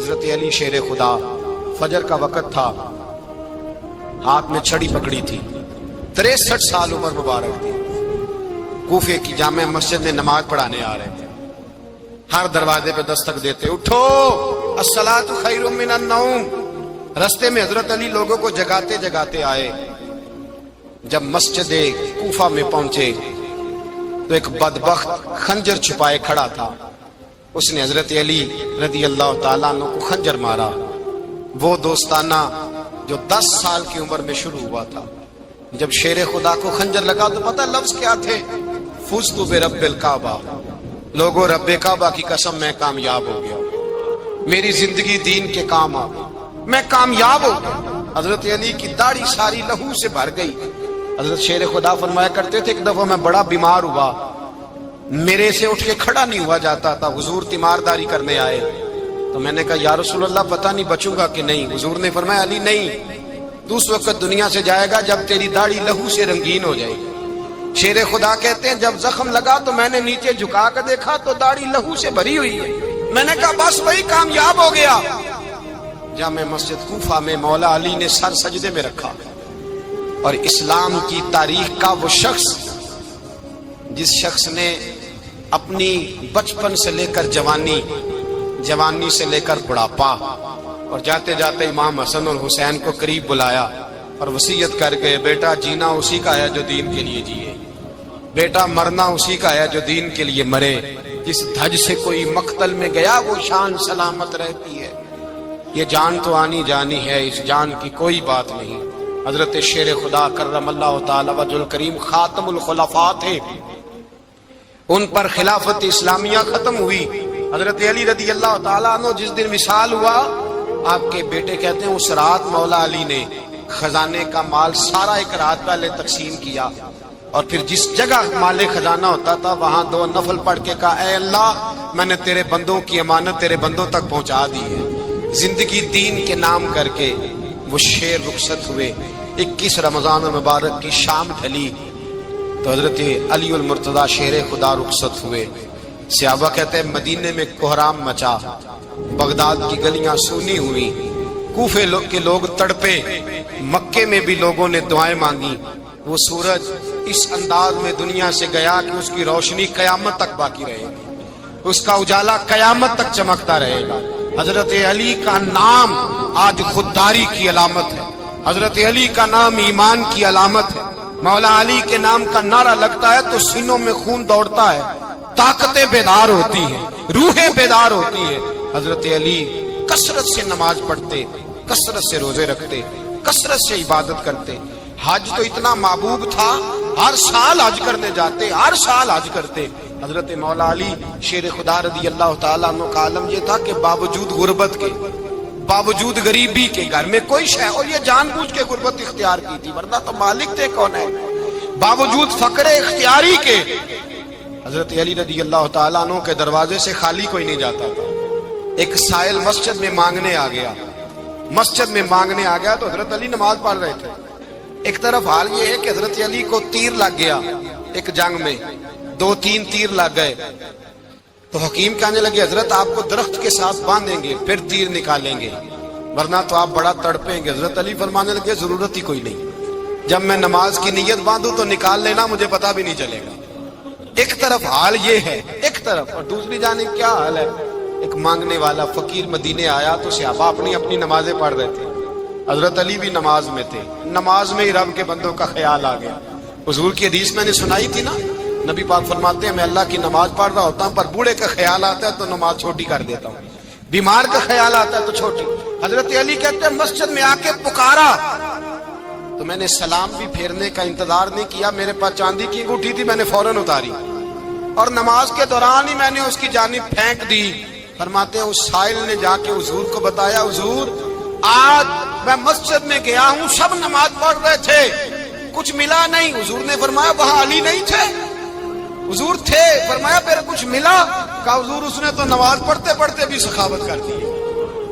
حضرت علی شیر خدا، فجر کا وقت تھا، ہاتھ میں چھڑی پکڑی تھی، 63 سال عمر مبارک تھی، کوفے کی جامع مسجد میں نماز پڑھانے آ رہے تھے۔ ہر دروازے پہ دستک دیتے، اٹھو الصلاۃ خیر من النوم۔ رستے میں حضرت علی لوگوں کو جگاتے جگاتے آئے۔ جب مسجد کوفہ میں پہنچے تو ایک بدبخت خنجر چھپائے کھڑا تھا، اس نے حضرت علی رضی اللہ تعالیٰ عنہ کو خنجر مارا۔ وہ دوستانہ جو 10 سال کی عمر میں شروع ہوا تھا، جب شیر خدا کو خنجر لگا تو پتہ لفظ کیا تھے؟ فزت برب الکعبہ، لوگوں رب کعبہ کی قسم میں کامیاب ہو گیا، میری زندگی دین کے کام آ گئی، میں کامیاب ہو گیا۔ حضرت علی کی داڑھی ساری لہو سے بھر گئی۔ حضرت شیر خدا فرمایا کرتے تھے، ایک دفعہ میں بڑا بیمار ہوا، میرے سے اٹھ کے کھڑا نہیں ہوا جاتا تھا، حضور تیمارداری کرنے آئے تو میں نے کہا یا رسول اللہ پتہ نہیں بچوں گا کہ نہیں۔ حضور نے فرمایا علی نہیں، تو اس وقت دنیا سے جائے گا جب تیری داڑھی لہو سے رنگین ہو جائے گی۔ شیر خدا کہتے ہیں جب زخم لگا تو میں نے نیچے جھکا کر دیکھا تو داڑھی لہو سے بھری ہوئی ہے، میں نے کہا بس وہی کامیاب ہو گیا۔ جامع مسجد کوفہ میں مولا علی نے سر سجدے میں رکھا، اور اسلام کی تاریخ کا وہ شخص جس شخص نے اپنی بچپن سے لے کر جوانی، جوانی سے لے کر بڑھاپا، اور جاتے جاتے امام حسن اور حسین کو قریب بلایا اور وصیت کر گئے، بیٹا جینا اسی کا ہے جو دین کے لیے جیے، بیٹا مرنا اسی کا ہے جو دین کے لیے مرے، جس دھج سے کوئی مقتل میں گیا وہ شان سلامت رہتی ہے، یہ جان تو آنی جانی ہے، اس جان کی کوئی بات نہیں۔ حضرت شیر خدا کرم اللہ تعالی وجہ الکریم خاتم الخلفاء تھے، ان پر خلافت اسلامیہ ختم ہوئی۔ حضرت علی رضی اللہ تعالیٰ عنہ جس دن وصال ہوا، آپ کے بیٹے کہتے ہیں اس رات مولا علی نے خزانے کا مال سارا ایک رات پہلے تقسیم کیا، اور پھر جس جگہ مال خزانہ ہوتا تھا وہاں 2 نفل پڑھ کے کہا اے اللہ میں نے تیرے بندوں کی امانت تیرے بندوں تک پہنچا دی ہے۔ زندگی دین کے نام کر کے وہ شیر رخصت ہوئے۔ 21 رمضان المبارک کی شام ڈھلی تو حضرت علی المرتضی شیر خدا رخصت ہوئے۔ صحابہ کہتے ہیں مدینے میں کوہرام مچا، بغداد کی گلیاں سونی ہوئی، کوفے کے لوگ تڑپے، مکے میں بھی لوگوں نے دعائیں مانگی۔ وہ سورج اس انداز میں دنیا سے گیا کہ اس کی روشنی قیامت تک باقی رہے گی، اس کا اجالا قیامت تک چمکتا رہے گا۔ حضرت علی کا نام آج خودداری کی علامت ہے، حضرت علی کا نام ایمان کی علامت ہے۔ مولا علی کے نام کا نعرہ لگتا ہے تو سینوں میں خون دوڑتا ہے، طاقتیں بیدار ہوتی ہیں، روحیں بیدار ہوتی ہیں۔ حضرت علی کثرت سے نماز پڑھتے، کثرت سے روزے رکھتے، کثرت سے عبادت کرتے۔ حج تو اتنا محبوب تھا، ہر سال حج کرنے جاتے، ہر سال حج کرتے۔ حضرت مولا علی شیر خدا رضی اللہ تعالیٰ عنہ کا عالم یہ تھا کہ باوجود غربت کے، باوجود غریبی کے، گھر میں کوئی شے، اور یہ جان بوجھ کے غربت اختیار کی تھی ورنہ تو مالک تھے کون ہے، باوجود فقر اختیاری کے حضرت علی رضی اللہ تعالیٰ عنہ کے دروازے سے خالی کوئی نہیں جاتا تھا۔ ایک سائل مسجد میں مانگنے آ گیا، مسجد میں مانگنے آ گیا تو حضرت علی نماز پڑھ رہے تھے۔ ایک طرف حال یہ ہے کہ حضرت علی کو تیر لگ گیا، ایک جنگ میں 2-3 تیر لگ گئے تو حکیم کہنے لگے حضرت آپ کو درخت کے ساتھ باندھیں گے پھر تیر نکالیں گے ورنہ تو آپ بڑا تڑپیں گے۔ حضرت علی فرمانے لگے ضرورت ہی کوئی نہیں، جب میں نماز کی نیت باندھوں تو نکال لینا، مجھے پتہ بھی نہیں چلے گا۔ ایک طرف حال یہ ہے، ایک طرف، اور دوسری جانب کیا حال ہے؟ ایک مانگنے والا فقیر مدینے آیا تو صحابہ اپنی اپنی نمازیں پڑھ رہے تھے، حضرت علی بھی نماز میں تھے، نماز میں ہی رب کے بندوں کا خیال آ گیا۔ حضور کی حدیث میں نے سنائی تھی نا، نبی پاک فرماتے ہیں میں اللہ کی نماز پڑھ رہا ہوتا ہوں پر بوڑھے کا خیال آتا ہے تو نماز چھوٹی کر دیتا ہوں، بیمار کا خیال آتا ہے تو چھوٹی۔ حضرت علی کہتے ہیں مسجد میں آ کے پکارا تو میں نے سلام بھی پھیرنے کا انتظار نہیں کیا، میرے پاس چاندی کی انگوٹھی تھی، میں نے فوراً اتاری اور نماز کے دوران ہی میں نے اس کی جانب پھینک دی۔ فرماتے ہیں اس سائل نے جا کے حضور کو بتایا، حضور آج میں مسجد میں گیا ہوں، سب نماز پڑھ رہے تھے، کچھ ملا نہیں۔ حضور نے فرمایا وہاں علی نہیں تھے؟ حضور تھے۔ فرمایا پھر کچھ ملا؟ کہا حضور اس نے تو نماز پڑھتے پڑھتے بھی سخاوت کر دی،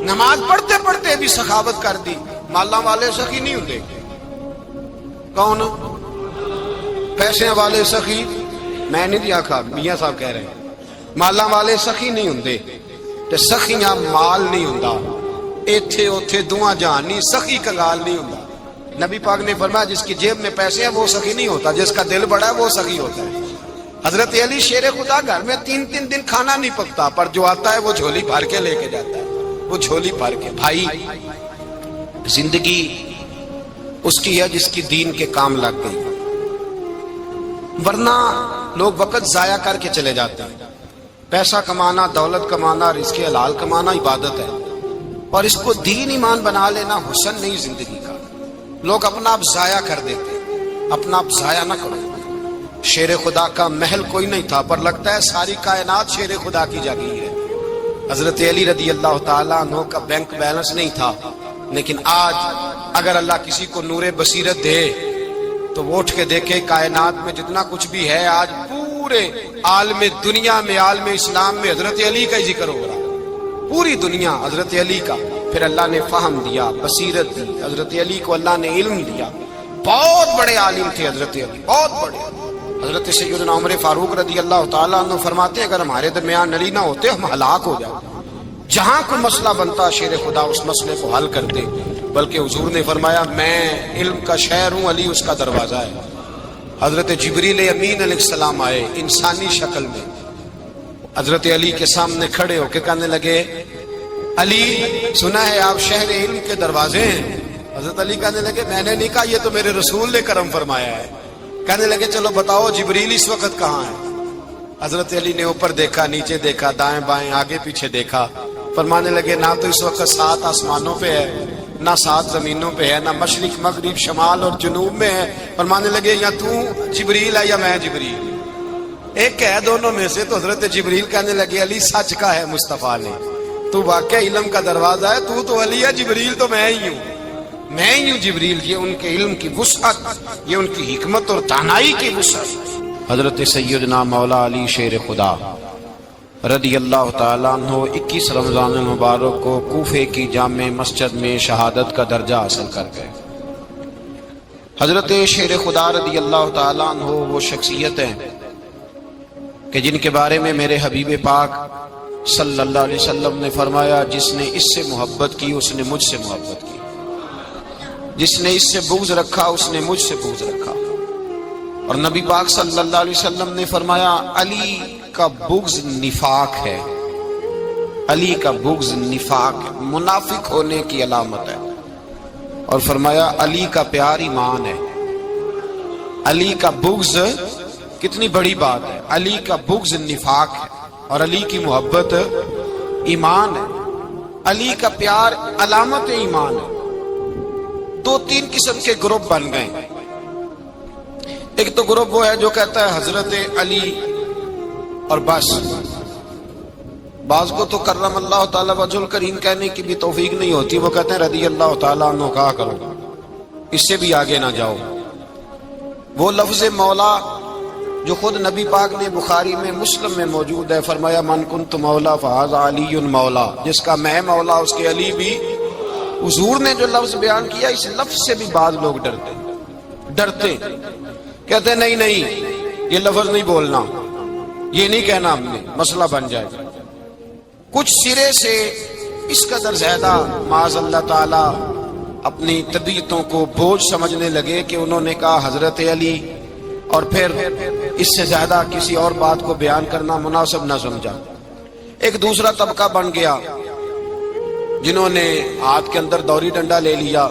نماز پڑھتے پڑھتے بھی سخاوت کر دی۔ مالا والے سخی نہیں ہوتے، کون؟ پیسے والے سخی میں نہیں دیا کھا، میاں صاحب کہہ رہے ہیں مالا والے سخی نہیں ہوتے، تے سخیاں مال نہیں ہوندا، ایتھے اوتھے دعا جہان نہیں، سخی کنگال نہیں ہوندا۔ نبی پاک نے فرمایا جس کی جیب میں پیسے ہیں وہ سخی نہیں ہوتا، جس کا دل بڑا ہے وہ سخی ہوتا ہے۔ حضرت علی شیر خدا گھر میں 3 دن کھانا نہیں پکتا، پر جو آتا ہے وہ جھولی بھر کے لے کے جاتا ہے، وہ جھولی بھر کے۔ بھائی زندگی اس کی ہے جس کی دین کے کام لگ گئی، ورنہ لوگ وقت ضائع کر کے چلے جاتے ہیں۔ پیسہ کمانا، دولت کمانا، رزق حلال کمانا عبادت ہے، اور اس کو دین ایمان بنا لینا حسن نہیں زندگی کا۔ لوگ اپنا آپ ضائع کر دیتے، اپنا آپ ضائع نہ کرو۔ شیر خدا کا محل کوئی نہیں تھا، پر لگتا ہے ساری کائنات شیر خدا کی جاگیر ہے۔ حضرت علی رضی اللہ تعالیٰ عنہ کا بینک بیلنس نہیں تھا، لیکن آج اگر اللہ کسی کو نور بصیرت دے تو وہ اٹھ کے دیکھے کائنات میں جتنا کچھ بھی ہے، آج پورے عالم دنیا میں، عالم اسلام میں حضرت علی کا ہی ذکر ہو رہا، پوری دنیا حضرت علی کا۔ پھر اللہ نے فہم دیا، بصیرت دی، حضرت علی کو اللہ نے علم دیا۔ بہت بڑے عالم تھے حضرت علی، بہت بڑے۔ حضرت سیدنا عمر فاروق رضی اللہ تعالیٰ عنہ فرماتے ہیں اگر ہمارے درمیان علی نہ ہوتے ہم ہلاک ہو جاتے، جہاں کوئی مسئلہ بنتا شیر خدا اس مسئلے کو حل کرتے۔ بلکہ حضور نے فرمایا میں علم کا شہر ہوں، علی اس کا دروازہ ہے۔ حضرت جبریل امین علیہ السلام آئے انسانی شکل میں، حضرت علی کے سامنے کھڑے ہو کے کہنے لگے علی سنا ہے آپ شہر علم کے دروازے ہیں۔ حضرت علی کہنے لگے میں نے نہیں کہا، یہ تو میرے رسول نے کرم فرمایا ہے۔ کہنے لگے چلو بتاؤ جبریل اس وقت کہاں ہے؟ حضرت علی نے اوپر دیکھا، نیچے دیکھا، دائیں بائیں آگے پیچھے دیکھا، فرمانے لگے نہ تو اس وقت 7 آسمانوں پہ ہے، نہ 7 زمینوں پہ ہے، نہ مشرق مغرب شمال اور جنوب میں ہے۔ فرمانے لگے یا تو جبریل ہے یا میں جبریل، ایک ہے دونوں میں سے۔ تو حضرت جبریل کہنے لگے علی سچ کا ہے مصطفیٰ نے، تو واقع علم کا دروازہ ہے، تو علی ہے، جبریل تو میں ہی ہوں، میں ہی ہوں جبریل۔ یہ ان کے علم کی وسعت، یہ ان کی حکمت اور دانائی کی وسعت۔ حضرت سیدنا مولا علی شیر خدا رضی اللہ تعالیٰ عنہ 21 رمضان المبارک کو کوفے کی جامع مسجد میں شہادت کا درجہ حاصل کر گئے۔ حضرت شیر خدا رضی اللہ تعالیٰ عنہ وہ شخصیت ہیں کہ جن کے بارے میں میرے حبیب پاک صلی اللہ علیہ وسلم نے فرمایا جس نے اس سے محبت کی اس نے مجھ سے محبت کی، جس نے اس سے بغض رکھا اس نے مجھ سے بغض رکھا۔ اور نبی پاک صلی اللہ علیہ وسلم نے فرمایا علی کا بغض نفاق ہے، علی کا بغض نفاق ہے، منافق ہونے کی علامت ہے۔ اور فرمایا علی کا پیار ایمان ہے، علی کا بغض کتنی بڑی بات ہے، علی کا بغض نفاق ہے اور علی کی محبت ایمان ہے، علی کا پیار علامت ایمان ہے۔ 2-3 قسم کے گروپ بن گئے۔ ایک تو گروپ وہ ہے جو کہتا ہے حضرت علی اور بس، بعض کو تو کرم اللہ تعالیٰ وجہ الکریم کہنے کی بھی توفیق نہیں ہوتی، وہ کہتے ہیں رضی اللہ تعالیٰ عنہ کہا کرو، اس سے بھی آگے نہ جاؤ۔ وہ لفظ مولا جو خود نبی پاک نے بخاری میں مسلم میں موجود ہے، فرمایا من کنت مولا فہذا علی مولا، جس کا میں مولا اس کے علی بھی۔ حضور نے جو لفظ بیان کیا اس لفظ سے بھی بعض لوگ ڈرتے کہتے ہیں نہیں یہ لفظ نہیں بولنا، یہ نہیں کہنا، ہم نے مسئلہ بن جائے گا۔ کچھ سرے سے اس قدر زیادہ معاذ اللہ تعالی اپنی طبیعتوں کو بوجھ سمجھنے لگے کہ انہوں نے کہا حضرت علی، اور پھر اس سے زیادہ کسی اور بات کو بیان کرنا مناسب نہ سمجھا۔ ایک دوسرا طبقہ بن گیا جنہوں نے ہاتھ کے اندر دوری ڈنڈا لے لیا،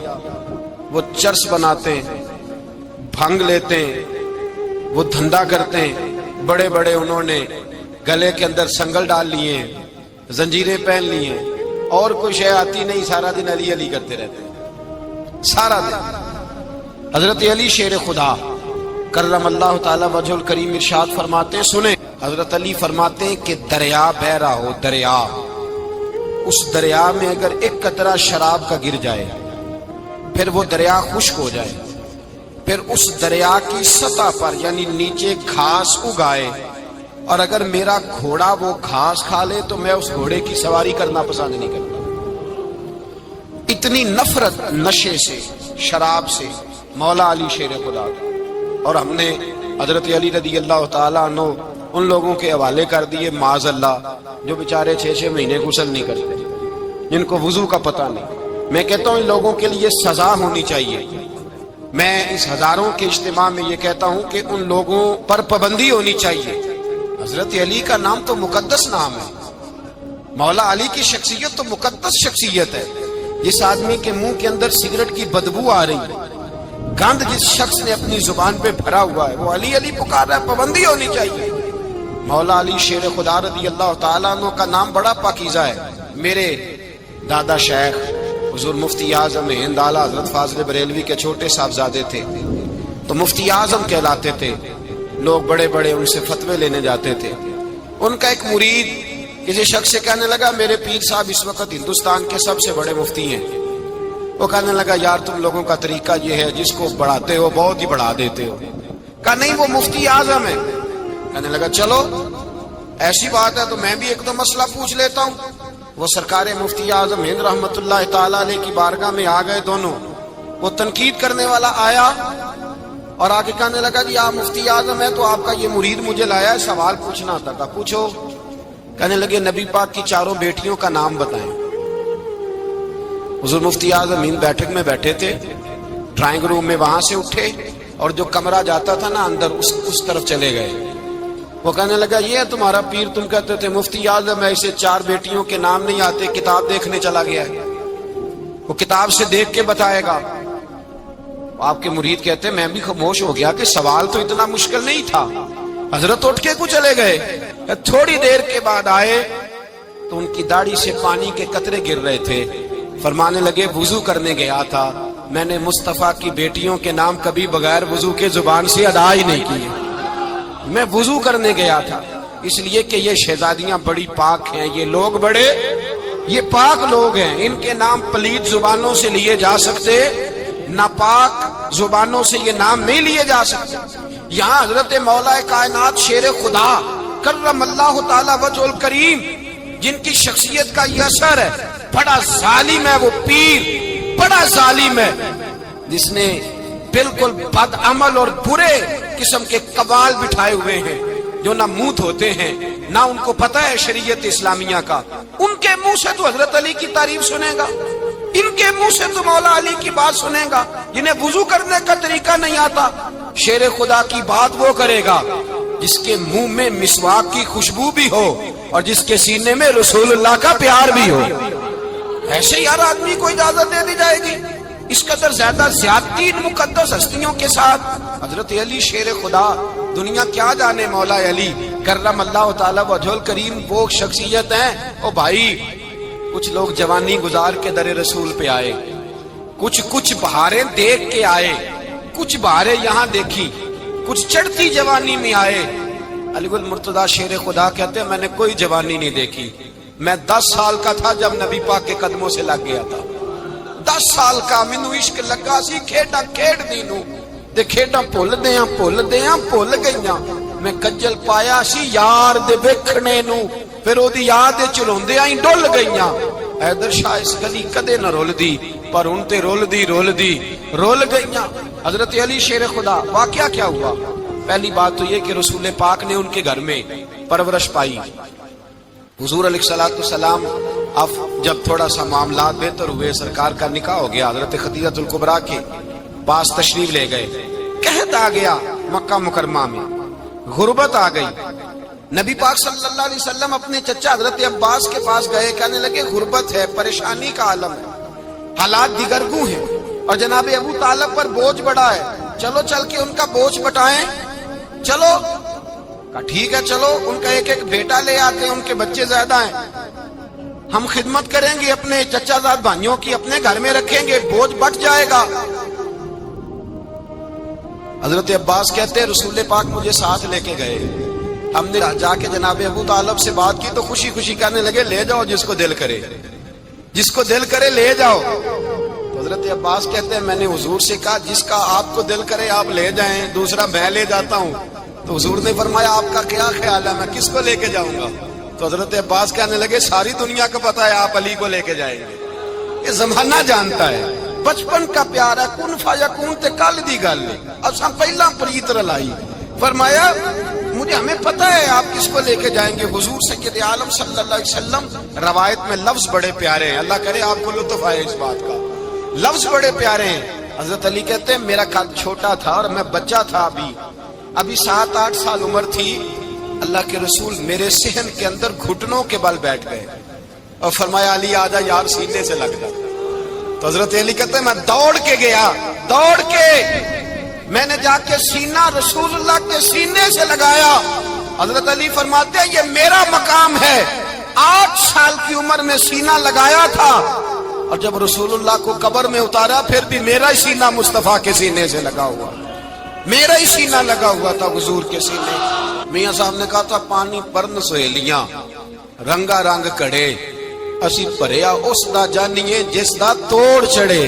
وہ چرس بناتے ہیں، بھنگ لیتے ہیں، وہ دھندا کرتے ہیں، بڑے بڑے انہوں نے گلے کے اندر سنگل ڈال لیے ہیں، زنجیریں پہن لی ہیں، اور کوئی شے آتی نہیں، سارا دن علی علی کرتے رہتے ہیں سارا دن۔ حضرت علی شیر خدا کرم اللہ تعالی وجہ الکریم ارشاد فرماتے ہیں، سنیں، حضرت علی فرماتے ہیں کہ دریا بہ رہا ہو، دریا، اس دریا میں اگر ایک قطرہ شراب کا گر جائے، پھر وہ دریا خشک ہو جائے، پھر اس دریا کی سطح پر یعنی نیچے گھاس اگائے، اور اگر میرا گھوڑا وہ گھاس کھا لے تو میں اس گھوڑے کی سواری کرنا پسند نہیں کرتا۔ اتنی نفرت نشے سے، شراب سے مولا علی شیر خدا۔ اور ہم نے حضرت علی رضی اللہ تعالیٰ عنہ ان لوگوں کے حوالے کر دیے معاذ اللہ جو بیچارے 6 مہینے غسل نہیں کرتے، جن کو وضو کا پتہ نہیں۔ میں کہتا ہوں ان لوگوں کے لیے سزا ہونی چاہیے۔ میں اس ہزاروں کے اجتماع میں یہ کہتا ہوں کہ ان لوگوں پر پابندی ہونی چاہیے۔ حضرت علی کا نام تو مقدس نام ہے، مولا علی کی شخصیت تو مقدس شخصیت ہے۔ جس آدمی کے منہ کے اندر سگریٹ کی بدبو آ رہی ہے، گند جس شخص نے اپنی زبان پہ بھرا ہوا ہے، وہ علی علی پکار رہا ہے، پابندی ہونی چاہیے۔ مولا علی شیر خدا رضی اللہ تعالیٰ عنہ کا نام بڑا پاکیزہ ہے۔ میرے دادا شیخ حضور مفتی اعظم ہند اعلیٰ حضرت فاضل بریلوی کے چھوٹے صاحبزادے تھے، تو مفتی اعظم کہلاتے تھے، لوگ بڑے بڑے ان سے فتوے لینے جاتے تھے۔ ان کا ایک مرید کسی شخص سے کہنے لگا میرے پیر صاحب اس وقت ہندوستان کے سب سے بڑے مفتی ہیں۔ وہ کہنے لگا یار تم لوگوں کا طریقہ یہ ہے، جس کو بڑھاتے ہو بہت ہی بڑھا دیتے ہو۔ کہا نہیں وہ مفتی اعظم ہے۔ کہنے لگا چلو ایسی بات ہے تو میں بھی ایک دو مسئلہ پوچھ لیتا ہوں۔ وہ سرکار مفتی اعظم ہند رحمت اللہ تعالی علیہ کی بارگاہ میں آ گئے دونوں۔ وہ تنقید کرنے والا آیا اور آگے کہنے لگا جی آپ مفتی اعظم ہیں تو آپ کا یہ مرید مجھے لایا ہے، سوال پوچھنا تھا۔ کہا پوچھو۔ کہنے لگے نبی پاک کی 4 بیٹیوں کا نام بتائیں۔ حضور مفتی اعظم ہند بیٹھک میں بیٹھے تھے، ڈرائنگ روم میں وہاں سے اٹھے اور جو کمرہ جاتا تھا نا اندر اس طرف چلے گئے۔ وہ کہنے لگا یہ ہے تمہارا پیر، تم کہتے تھے مفتی اعظم ہے، اسے 4 بیٹیوں کے نام نہیں آتے، کتاب دیکھنے چلا گیا ہے، وہ کتاب سے دیکھ کے بتائے گا۔ آپ کے مرید کہتے ہیں میں بھی خاموش ہو گیا کہ سوال تو اتنا مشکل نہیں تھا۔ حضرت اٹھ کے کو چلے گئے۔ تھوڑی دیر کے بعد آئے تو ان کی داڑھی سے پانی کے قطرے گر رہے تھے۔ فرمانے لگے وضو کرنے گیا تھا، میں نے مصطفیٰ کی بیٹیوں کے نام کبھی بغیر وضو کے زبان سے ادا ہی نہیں کیے۔ میں وضو کرنے گیا تھا اس لیے کہ یہ شہزادیاں بڑی پاک ہیں، یہ لوگ بڑے یہ پاک لوگ ہیں، ان کے نام پلید زبانوں سے لیے جا سکتے، ناپاک زبانوں سے یہ نام نہیں لیے جا سکتے۔ یہاں حضرت مولا کائنات شیر خدا کرم اللہ تعالی وجہ الکریم جن کی شخصیت کا یہ اثر ہے، بڑا ظالم ہے وہ پیر، بڑا ظالم ہے جس نے بالکل بد عمل اور برے قسم کے قوال بٹھائے ہوئے ہیں، جو نہ منہ دھوتے ہیں نہ ان کو پتہ ہے شریعت اسلامیہ کا۔ ان کے منہ سے تو حضرت علی کی تعریف سنے گا، ان کے منہ سے تو مولا علی کی بات سنے گا، جنہیں وضو کرنے کا طریقہ نہیں آتا۔ شیر خدا کی بات وہ کرے گا جس کے منہ میں مسواک کی خوشبو بھی ہو اور جس کے سینے میں رسول اللہ کا پیار بھی ہو۔ ایسے یار آدمی کو اجازت دے دی جائے گی؟ اس قدر زیادہ زیادتی ان مقدس ہستیوں کے ساتھ۔ حضرت علی شیر خدا، دنیا کیا جانے مولا علی کرم اللہ تعالی وجہ الکریم وہ شخصیت ہیں۔ او بھائی کچھ لوگ جوانی گزار کے در رسول پہ آئے، کچھ بہاریں دیکھ کے آئے، کچھ بہاریں یہاں دیکھی، کچھ چڑھتی جوانی میں آئے۔ علی گل مرتضیٰ شیر خدا کہتے ہیں میں نے کوئی جوانی نہیں دیکھی، میں 10 سال کا تھا جب نبی پاک کے قدموں سے لگ گیا تھا۔ 10 سال کا مینوں عشق لگا سی، کھیڈا کھیڈ دی نوں تے کھیڈا بھول گئیاں، میں کجل پایا سی یار دے ویکھنے نوں، پھر او دی یاد وچ روندیاں ہی ڈل گئیاں۔ حیدر شاہ اس گلی کدے نہ رول دی پر ان تے رول دی رول گئیاں۔ حضرت علی شیر خدا، واقعہ کیا ہوا؟ پہلی بات تو یہ کہ رسول پاک نے ان کے گھر میں پرورش پائی۔ حضور علیہ الصلوۃ والسلام اب جب تھوڑا سا معاملات بہتر ہوئے، سرکار کا نکاح ہو گیا، حضرت خدیجہ الکبریٰ کے پاس تشریف لے گئے۔ قحط آ گیا مکہ مکرمہ میں، غربت آ گئی۔ نبی پاک صلی اللہ علیہ وسلم اپنے چچا حضرت عباس کے پاس گئے، کہنے لگے غربت ہے، پریشانی کا عالم ہے، حالات دیگرگوں ہیں اور جناب ابو طالب پر بوجھ بڑا ہے، چلو چل کے ان کا بوجھ بٹائیں۔ چلو کہا ٹھیک ہے چلو، ان کا ایک بیٹا لے آتے ہیں، ان کے بچے زیادہ ہیں، ہم خدمت کریں گے اپنے چچا زاد بھائیوں کی، اپنے گھر میں رکھیں گے، بوجھ بٹ جائے گا۔ حضرت عباس کہتے ہیں رسول پاک مجھے ساتھ لے کے گئے، ہم نے جا کے جناب ابو طالب سے بات کی تو خوشی خوشی کہنے لگے لے جاؤ جس کو دل کرے، جس کو دل کرے لے جاؤ۔ تو حضرت عباس کہتے ہیں میں نے حضور سے کہا جس کا آپ کو دل کرے آپ لے جائیں، دوسرا میں لے جاتا ہوں۔ تو حضور نے فرمایا آپ کا کیا خیال ہے، میں کس کو لے کے جاؤں گا؟ تو حضرت عباس کہنے لگے ساری دنیا کو پتا ہے آپ علی کو لے کے جائیں گے، یہ زمانہ جانتا ہے، بچپن کا پیار ہے، کن فیکون تے کل دی گل ہے، اساں پہلا پریت رلائی۔ فرمایا مجھے ہمیں پتہ ہے آپ کس کو لے کے جائیں گے. حضور سید عالم صلی اللہ علیہ وسلم. روایت میں لفظ بڑے پیارے ہیں, اللہ کرے آپ کو لطف آئے اس بات کا. لفظ بڑے پیارے ہیں. حضرت علی کہتے ہیں میرا قد چھوٹا تھا اور میں بچہ تھا, ابھی 7-8 سال عمر تھی. اللہ کے رسول میرے صحن کے اندر گھٹنوں کے بل بیٹھ گئے اور فرمایا علی آجا یار سینے سے لگ جا. تو حضرت علی کہتے ہیں میں دوڑ کے گیا, دوڑ کے میں نے جا کے سینہ رسول اللہ کے سینے سے لگایا. حضرت علی فرماتے ہیں یہ میرا مقام ہے. 8 سال کی عمر میں سینہ لگایا تھا اور جب رسول اللہ کو قبر میں اتارا پھر بھی میرا ہی سینہ مصطفیٰ کے سینے سے لگا ہوا, میرا ہی سینہ لگا ہوا تھا حضور کے سینے. میاں صاحب نے کہا تھا پانی پرن سہیلیاں رنگا رنگ کڑے اسی بھریا اس دا جانیے جس دا توڑ چڑھے.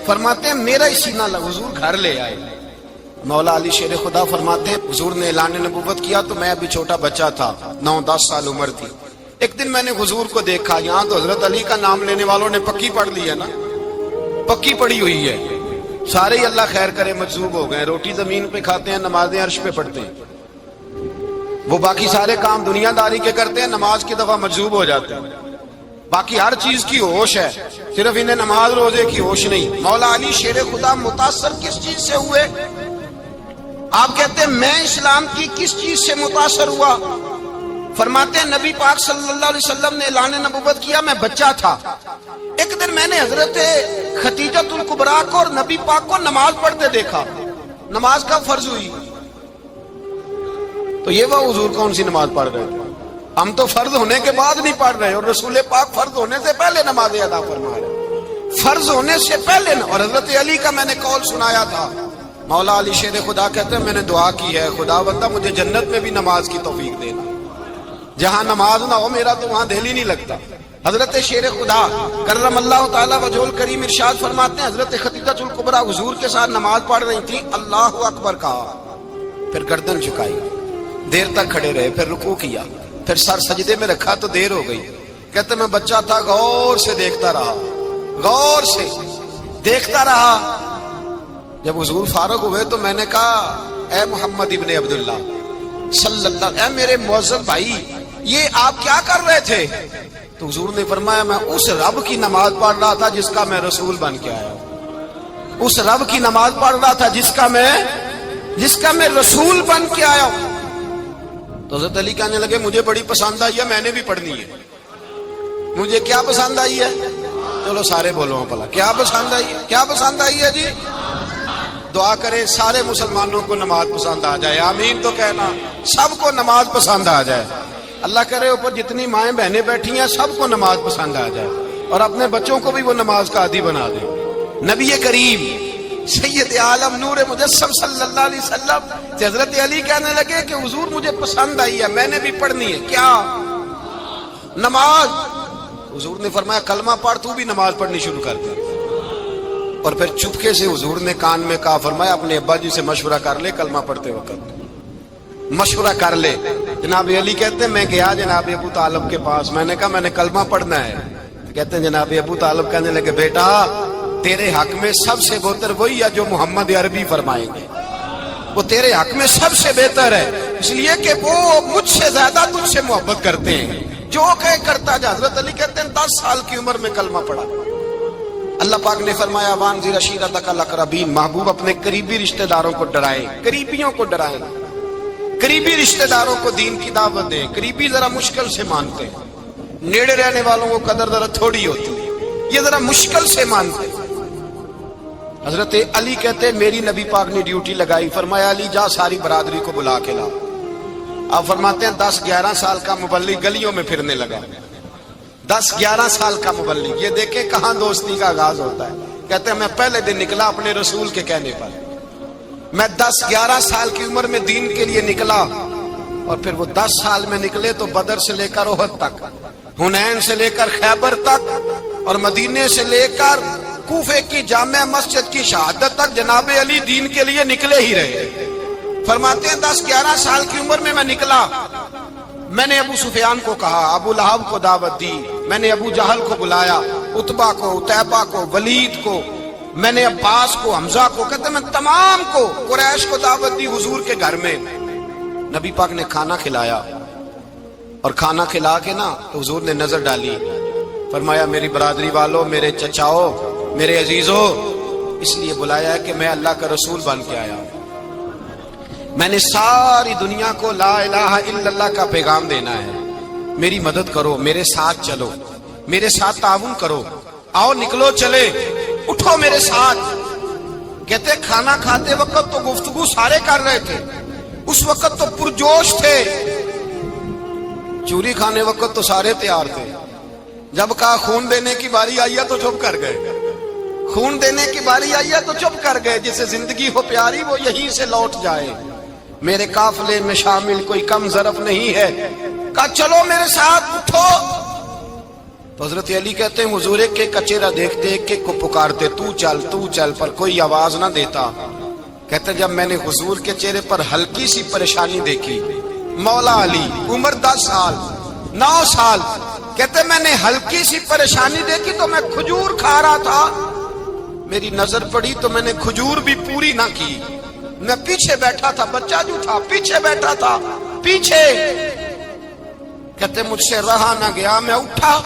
فرماتے ہیں میرا ہی سینہ لگا. حضور گھر لے آئے. مولا علی شیر خدا فرماتے ہیں حضور نے اعلان نبوت کیا تو میں ابھی چھوٹا بچہ تھا, 9-10 سال عمر تھی. ایک دن میں نے حضور کو دیکھا. یہاں تو حضرت علی کا نام لینے والوں نے پکی پڑھ لی ہے نا, پکی پڑی ہوئی ہے. سارے ہی اللہ خیر کرے مجذوب ہو گئے. روٹی زمین پہ کھاتے ہیں, نمازیں عرش پہ پڑھتے ہیں. وہ باقی سارے کام دنیا داری کے کرتے ہیں, نماز کی دفعہ مجذوب ہو جاتے ہیں. باقی ہر چیز کی ہوش ہے, صرف انہیں نماز روزے کی ہوش نہیں. مولا علی شیر خدا متاثر کس چیز سے ہوئے؟ آپ کہتے ہیں میں اسلام کی کس چیز سے متاثر ہوا؟ فرماتے ہیں نبی پاک صلی اللہ علیہ وسلم نے اعلان نبوت کیا, میں بچہ تھا. ایک دن میں نے حضرت خدیجہ الکبریٰ کو اور نبی پاک کو نماز پڑھتے دیکھا. نماز کب فرض ہوئی؟ تو یہ وہ حضور کون سی نماز پڑھ رہے تھے؟ ہم تو فرض ہونے کے بعد نہیں پڑھ رہے, اور رسول پاک فرض ہونے سے پہلے نماز ادا فرما رہے, فرض ہونے سے پہلے. اور حضرت علی کا میں نے قول سنایا تھا. مولا علی شیر خدا کہتے ہیں میں نے دعا کی ہے خدا بندہ مجھے جنت میں بھی نماز کی توفیق دینا, جہاں نماز نہ ہو میرا تو وہاں دل ہی نہیں لگتا. حضرت شیر خدا کرم اللہ تعالیٰ وجہہ الکریم ارشاد فرماتے ہیں حضرت خدیجہ الکبریٰ حضور کے ساتھ نماز پڑھ رہی تھی. اللہ اکبر کہا, پھر گردن جھکائی, دیر تک کھڑے رہے, پھر رکوع کیا, پھر سر سجدے میں رکھا تو دیر ہو گئی. کہتے میں بچہ تھا, غور سے دیکھتا رہا, غور سے دیکھتا رہا. جب حضور فارغ ہوئے تو میں نے کہا اے محمد ابن عبداللہ صلی اللہ, اے میرے معزز بھائی یہ آپ کیا کر رہے تھے؟ تو حضور نے فرمایا میں اس رب کی نماز پڑھ رہا تھا جس کا میں رسول بن کے آیا ہوں, اس رب کی نماز پڑھ رہا تھا جس کا میں رسول بن کے آیا ہوں. تو حضرت علی کہنے لگے مجھے بڑی پسند آئی ہے, میں نے بھی پڑھنی ہے. مجھے کیا پسند آئی ہے؟ چلو سارے بولو پلا, کیا پسند آئی ہے؟ کیا پسند آئی ہے جی؟ دعا کرے سارے مسلمانوں کو نماز پسند آ جائے, آمین تو کہنا. سب کو نماز پسند آ جائے. اللہ کرے اوپر جتنی مائیں بہنیں بیٹھی ہیں سب کو نماز پسند آ جائے, اور اپنے بچوں کو بھی وہ نماز کا عادی بنا دے. نبی کریم سید عالم نور مجسم صلی اللہ علیہ وسلم سے حضرت علی کہنے لگے کہ حضور مجھے پسند آئی ہے, میں نے بھی پڑھنی ہے. کیا؟ نماز. حضور نے فرمایا کلمہ پڑھ, تو بھی نماز پڑھنی شروع کر دے. اور پھر چپکے سے حضور نے کان میں کہا, فرمایا اپنے ابا جی سے مشورہ کر لے کلمہ پڑھتے وقت, مشورہ کر لے. جناب علی کہتے ہیں میں گیا جناب ابو طالب کے پاس, میں نے کہا میں نے کلمہ پڑھنا ہے. کہتے ہیں جناب ابو طالب کہنے لگے بیٹا تیرے حق میں سب سے بہتر وہی ہے جو محمد عربی فرمائیں گے, وہ تیرے حق میں سب سے بہتر ہے, اس لیے کہ وہ مجھ سے زیادہ تجھ سے محبت کرتے ہیں, جو کہے کرتا جا. حضرت علی کہتے ہیں 10 سال کی عمر میں کلمہ پڑھا. اللہ پاک نے فرمایا وانذر عشیرتک الاقربین, محبوب اپنے قریبی رشتہ داروں کو ڈرائیں, قریبیوں کو ڈرائیں, قریبی رشتہ داروں کو دین کی دعوت دیں. قریبی ذرا مشکل سے مانتے ہیں, نیڑے رہنے والوں کو قدر ذرا تھوڑی ہوتی ہے, یہ ذرا مشکل سے مانتے ہیں. حضرت علی کہتے میری نبی پاک نے ڈیوٹی لگائی, فرمایا علی جا ساری برادری کو بلا کے لا. آپ فرماتے ہیں 10-11 سال کا مبلغ گلیوں میں پھرنے لگا, 10-11 سال کا مبلغ. یہ دیکھیں کہاں دوستی کا آغاز ہوتا ہے. کہتے ہیں میں پہلے دن نکلا اپنے رسول کے کہنے پر, میں 10-11 سال کی عمر میں دین کے لیے نکلا, اور پھر وہ 10 سال میں نکلے تو بدر سے لے کر احد تک, حنین سے لے کر خیبر تک, اور مدینے سے لے کر کوفے کی جامع مسجد کی شہادت تک جناب علی دین کے لیے نکلے ہی رہے. فرماتے ہیں 10-11 سال کی عمر میں میں نکلا. میں نے ابو سفیان کو کہا, ابو لہب کو دعوت دی, میں نے ابو جہل کو بلایا, عتبہ کو, عتیبہ کو, ولید کو, میں نے عباس کو, حمزہ کو, کہتے میں تمام کو قریش کو دعوت دی حضور کے گھر میں. نبی پاک نے کھانا کھلایا اور کھانا کھلا کے نا حضور نے نظر ڈالی، فرمایا میری برادری والوں، میرے چچاؤ، میرے عزیزو، اس لیے بلایا ہے کہ میں اللہ کا رسول بن کے آیا ہوں، میں نے ساری دنیا کو لا الہ الا اللہ کا پیغام دینا ہے، میری مدد کرو، میرے ساتھ چلو، میرے ساتھ تعاون کرو، آؤ نکلو چلے، اٹھو میرے ساتھ۔ کہتے کھانا کھاتے وقت تو گفتگو سارے کر رہے تھے، اس وقت تو پرجوش تھے، چوری کھانے وقت تو سارے تیار تھے، جب کہا خون دینے کی باری آئی ہے تو چپ کر گئے، خون دینے کی باری آئی ہے تو چپ کر گئے، جسے زندگی ہو پیاری وہ یہیں سے لوٹ جائے، میرے قافلے میں شامل کوئی کم ظرف نہیں ہے، کہا چلو میرے ساتھ اٹھو۔ تو حضرت علی کہتے ہیں حضور ایک ایک کا چہرہ دیکھتے ایک ایک کو پکارتے، تو چل، پر کوئی آواز نہ دیتا۔ کہتے جب میں نے حضور کے چہرے پر ہلکی سی پریشانی دیکھی، مولا علی عمر 10 سال 9 سال، کہتے میں نے ہلکی سی پریشانی دیکھی تو میں کھجور کھا رہا تھا، میری نظر پڑی تو میں نے کھجور بھی پوری نہ کی، میں پیچھے بیٹھا تھا، بچہ جو تھا پیچھے بیٹھا تھا، پیچھے۔ کہتے مجھ سے رہا نہ گیا، میں اٹھا،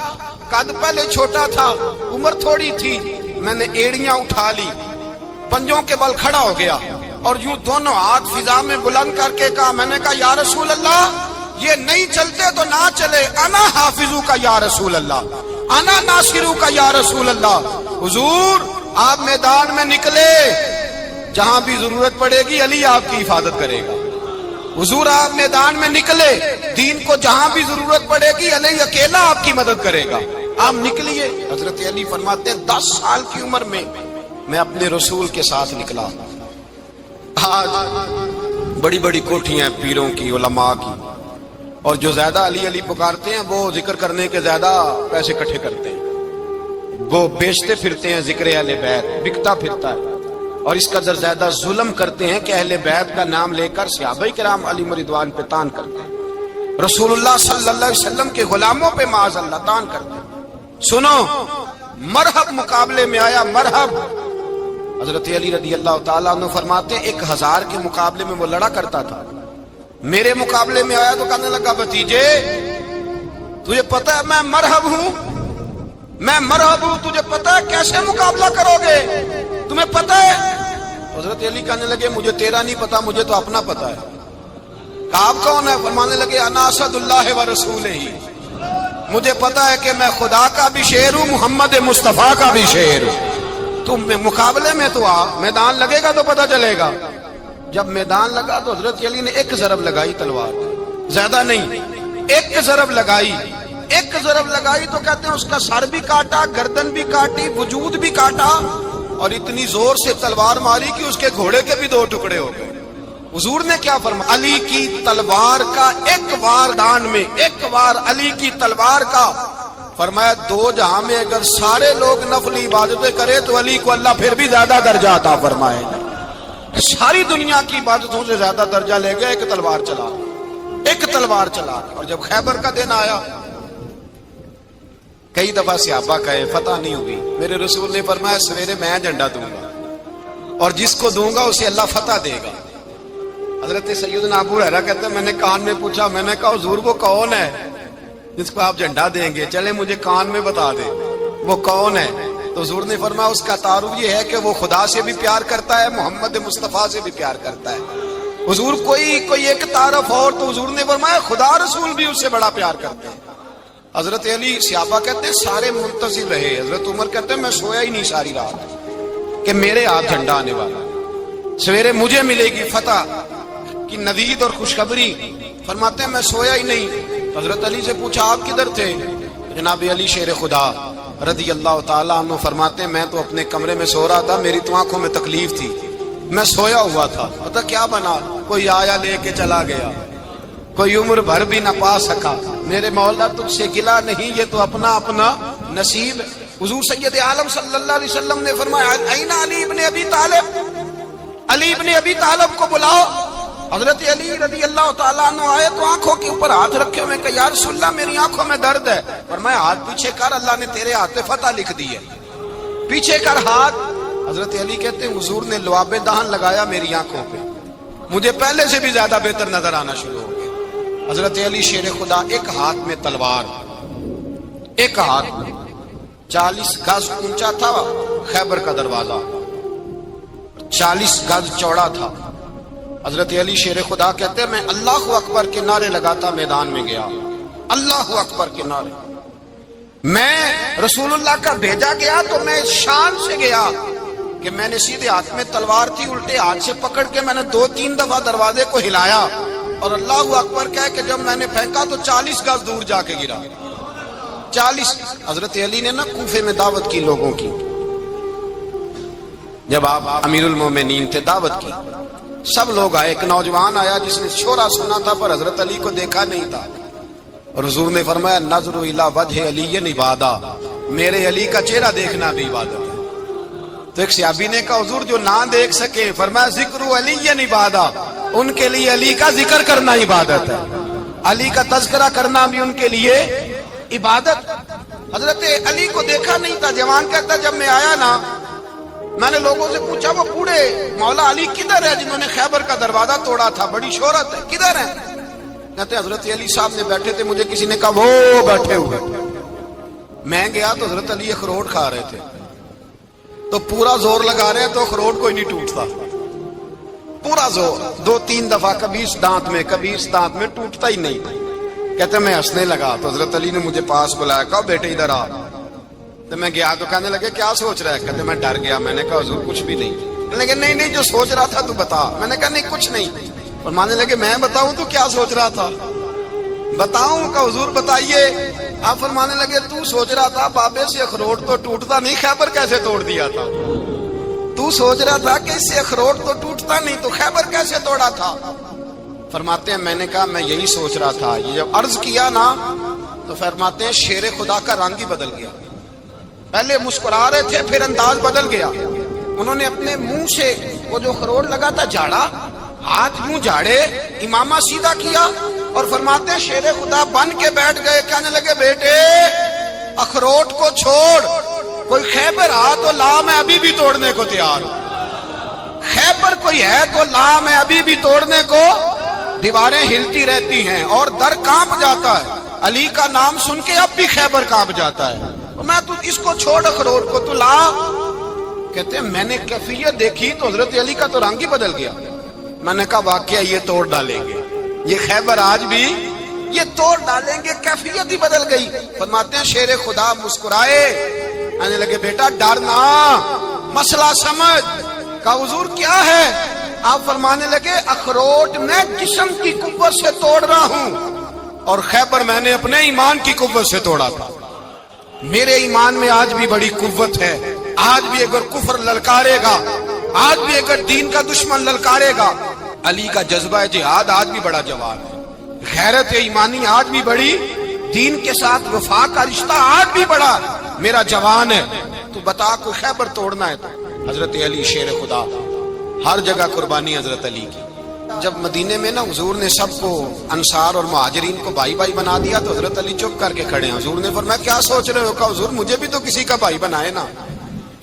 قد پہلے چھوٹا تھا، عمر تھوڑی تھی، میں نے ایڑیاں اٹھا لی، پنجوں کے بل کھڑا ہو گیا اور یوں دونوں ہاتھ فضا میں بلند کر کے کہا، میں نے کہا یا رسول اللہ یہ نہیں چلتے تو نہ چلے، انا حافظو کا یا رسول اللہ، انا ناصرو کا یا رسول اللہ۔ حضور آپ میدان میں نکلے، جہاں بھی ضرورت پڑے گی علی آپ کی حفاظت کرے گا، حضور آپ میدان میں نکلے، دین کو جہاں بھی ضرورت پڑے گی علی اکیلا آپ کی مدد کرے گا، آپ نکلیے۔ حضرت علی فرماتے ہیں 10 سال کی عمر میں میں اپنے رسول کے ساتھ نکلا۔ آج بڑی بڑی کوٹھیاں پیروں کی، علماء کی، اور جو زیادہ علی علی پکارتے ہیں وہ ذکر کرنے کے زیادہ پیسے اکٹھے کرتے ہیں، وہ بیچتے پھرتے ہیں ذکر اہل بیت، بکتا پھرتا ہے، اور اس قدر زیادہ ظلم کرتے ہیں کہ اہل بیت کا نام لے کر صحابہ کرام علی رضوان پہ تان کرتے ہیں، رسول اللہ صلی اللہ علیہ وسلم کے غلاموں پہ معاذ اللہ تان کرتے ہیں۔ سنو، مرحب مقابلے میں آیا، مرحب۔ حضرت علی رضی اللہ تعالیٰ عنہ فرماتے ہیں 1000 کے مقابلے میں وہ لڑا کرتا تھا، میرے مقابلے میں آیا تو کہنے لگا بھتیجے تجھے پتہ ہے میں مرحب ہوں، میں مرحب ہوں، تجھے پتہ ہے کیسے مقابلہ کرو گے، تمہیں پتہ ہے؟ حضرت علی کہنے لگے مجھے تیرا نہیں پتا، مجھے تو اپنا پتا ہے۔ کہا آپ کون ہے؟ فرمانے لگے انا اسد اللہ و رسولہ، مجھے پتا ہے کہ میں خدا کا بھی شیر ہوں، محمد مصطفیٰ کا بھی شیر ہوں، تم مقابلے میں تو آ، میدان لگے گا تو پتہ چلے گا۔ جب میدان لگا تو حضرت علی نے ایک ضرب لگائی تلوار، زیادہ نہیں، ایک ضرب لگائی، ایک ضرب لگائی تو کہتے ہیں اس کا سر بھی کاٹا، گردن بھی کاٹی، وجود بھی کاٹا، اور اتنی زور سے تلوار ماری کہ اس کے گھوڑے کے بھی 2 ٹکڑے ہو گئے۔ حضور نے کیا فرمایا؟ علی کی تلوار کا ایک وار دان میں، ایک وار علی کی تلوار کا، فرمایا 2 جہاں میں اگر سارے لوگ نفلی عبادتیں کرے تو علی کو اللہ پھر بھی زیادہ درجہ عطا فرمائے گا، ساری دنیا کی عبادتوں سے زیادہ درجہ لے گیا ایک تلوار چلا، ایک تلوار چلا۔ اور جب خیبر کا دن آیا، کئی دفعہ صحابہ کہے فتح نہیں ہوگی، میرے رسول نے فرمایا سویرے میں جھنڈا دوں گا اور جس کو دوں گا اسے اللہ فتح دے گا۔ حضرت سیدنا ابو ہریرہ کہتے ہیں میں نے کان میں پوچھا، میں نے کہا حضور وہ کون ہے جس کو آپ جھنڈا دیں گے؟ چلے مجھے کان میں بتا دیں وہ کون ہے۔ تو حضور نے فرمایا اس کا تعارف یہ ہے کہ وہ خدا سے بھی پیار کرتا ہے، محمد مصطفیٰ سے بھی پیار کرتا ہے۔ حضور کوئی ایک تعارف اور، تو حضور نے فرمایا خدا رسول بھی اس سے بڑا پیار کرتے ہیں۔ حضرت علی صحابہ کہتے ہیں سارے منتظر رہے، حضرت عمر کہتے ہیں میں سویا ہی نہیں ساری رات کہ میرے ہاتھ جھنڈا آنے والا، سویرے مجھے ملے گی فتح کی نوید اور خوشخبری۔ فرماتے ہیں میں سویا ہی نہیں۔ حضرت علی سے پوچھا آپ کدھر تھے؟ جناب علی شیر خدا رضی اللہ تعالیٰ عنہ فرماتے ہیں میں تو اپنے کمرے میں سو رہا تھا، میری تو آنکھوں میں تکلیف تھی، میں سویا ہوا تھا، پتہ کیا بنا، کوئی آیا لے کے چلا گیا، کوئی عمر بھر بھی نہ پا سکا، میرے مولا تجھ سے گلا نہیں، یہ تو اپنا اپنا نصیب۔ حضور سید عالم صلی اللہ علیہ وسلم نے فرمایا این علی ابن ابی طالب، علی ابن ابی طالب کو بلاؤ۔ حضرت علی رضی اللہ تعالیٰ عنہ آئے تو آنکھوں کے اوپر ہاتھ رکھے ہوئے کہ یا رسول اللہ میری آنکھوں میں درد ہے، فرمایا ہاتھ پیچھے کر، اللہ نے تیرے ہاتھ پہ فتح لکھ دی ہے، پیچھے کر ہاتھ۔ حضرت علی کہتے ہیں حضور نے لعاب دہن لگایا میری آنکھوں پہ، مجھے پہلے سے بھی زیادہ بہتر نظر آنا شروع ہو گیا۔ حضرت علی شیر خدا، ایک ہاتھ میں تلوار، ایک ہاتھ میں 40 گز اونچا تھا خیبر کا دروازہ، 40 گز چوڑا تھا۔ حضرت علی شیر خدا کہتے ہیں میں اللہ اکبر کے نعرے لگاتا میدان میں گیا، اللہ اکبر کے نعرے۔ میں رسول اللہ کا بھیجا گیا تو میں شان سے گیا کہ میں نے سیدھے ہاتھ میں تلوار تھی، الٹے ہاتھ سے پکڑ کے میں نے 2-3 دفعہ دروازے کو ہلایا اور اللہ اکبر کہہ کہ جب میں نے پھینکا تو 40 گز دور جا کے گرا۔ 40۔ حضرت علی نے نا کوفے میں دعوت کی لوگوں کی، جب آپ امیر المومنین تھے، دعوت کی، سب لوگ آئے۔ ایک نوجوان آیا جس نے شورا سنا تھا پر حضرت علی کو دیکھا نہیں تھا، اور حضور نے فرمایا نظر الی وجہ علی عبادہ، میرے علی کا چہرہ دیکھنا بھی عبادت ہے۔ تو ایک صحابی نے کہا حضور جو نہ دیکھ سکے، فرمایا ذکر علی عبادہ، ان کے لیے علی کا ذکر کرنا عبادت ہے، علی کا تذکرہ کرنا بھی ان کے لیے عبادت۔ حضرت علی کو دیکھا نہیں تھا۔ جوان کہتا جب میں آیا نا، میں نے لوگوں سے پوچھا وہ بوڑھے مولا علی کدھر ہے جنہوں نے خیبر کا دروازہ توڑا تھا، بڑی شہرت ہے، کدھر ہے؟ کہتے حضرت علی صاحب نے بیٹھے تھے، مجھے کسی نے کہا وہ بیٹھے ہوئے۔ میں گیا تو حضرت علی اخروٹ کھا رہے تھے، تو پورا زور لگا رہے تو اخروٹ کوئی نہیں ٹوٹتا، پورا زور 2-3 دفعہ، کبھی اس دانت میں کبھی اس دانت میں، ٹوٹتا ہی نہیں۔ کہتے میں ہنسنے لگا تو حضرت علی نے مجھے پاس بلایا، کہا بیٹے ادھر آ۔ تو میں گیا تو کہنے لگے کیا سوچ رہا ہے؟ کہتے میں ڈر گیا۔ میں نے کہا حضور کچھ بھی نہیں۔ لیکن نہیں جو سوچ رہا تھا تو بتا۔ میں نے کہا نہیں کچھ نہیں۔ فرمانے لگے میں بتاؤں تو کیا سوچ رہا تھا؟ بتاؤں؟ کہ حضور بتائیے۔ آپ فرمانے لگے تو سوچ رہا تھا بابے سے اخروٹ تو ٹوٹتا نہیں، خیبر کیسے توڑ دیا تھا؟ تو سوچ رہا تھا کہ اس سے اخروٹ تو ٹوٹتا نہیں تو خیبر کیسے توڑا تھا؟ فرماتے ہیں میں نے کہا میں یہی سوچ رہا تھا۔ یہ جب عرض کیا نا تو فرماتے ہیں شیر خدا کا رنگ ہی بدل گیا، پہلے مسکرا رہے تھے پھر انداز بدل گیا۔ انہوں نے اپنے منہ سے وہ جو خروٹ لگا تھا جھاڑا، ہاتھ منہ جھاڑے، امامہ سیدھا کیا اور فرماتے ہیں شیر خدا بن کے بیٹھ گئے۔ کہنے لگے بیٹے اخروٹ کو چھوڑ، کوئی خیبر آ تو لا، میں ابھی بھی توڑنے کو تیار ہوں۔ خیبر کوئی ہے تو لا، میں ابھی بھی توڑنے کو۔ دیواریں ہلتی رہتی ہیں اور در کانپ جاتا ہے، علی کا نام سن کے اب بھی خیبر کانپ جاتا ہے۔ میں تو اس کو چھوڑ اخروٹ کو تو لا۔ کہتے ہیں میں نے کیفیت دیکھی تو حضرت علی کا تو رنگ ہی بدل گیا۔ میں نے کہا واقعہ یہ توڑ ڈالیں گے، یہ خیبر آج بھی یہ توڑ ڈالیں گے، کیفیت ہی بدل گئی۔ فرماتے ہیں شیر خدا مسکرائے، کہنے لگے بیٹا ڈرنا، مسئلہ سمجھ۔ کہا حضور کیا ہے؟ آپ فرمانے لگے اخروٹ میں جسم کی قوت سے توڑ رہا ہوں اور خیبر میں نے اپنے ایمان کی قوت سے توڑا تھا۔ میرے ایمان میں آج بھی بڑی قوت ہے، آج بھی اگر کفر للکارے گا، آج بھی اگر دین کا دشمن للکارے گا، علی کا جذبہ جہاد آج بھی بڑا جوان ہے، غیرت ایمانی آج بھی بڑی، دین کے ساتھ وفا کا رشتہ آج بھی بڑا میرا جوان ہے۔ تو بتا کو خیبر توڑنا ہے تو حضرت علی شیر خدا، ہر جگہ قربانی حضرت علی کی۔ جب مدینے میں نا حضور نے سب کو انصار اور مہاجرین کو بھائی بھائی بنا دیا تو حضرت علی چپ کر کے کھڑے ہیں۔ حضور نے فرمایا کیا سوچ رہے ہو؟ کہا حضور مجھے بھی تو کسی کا بھائی بنائے نا۔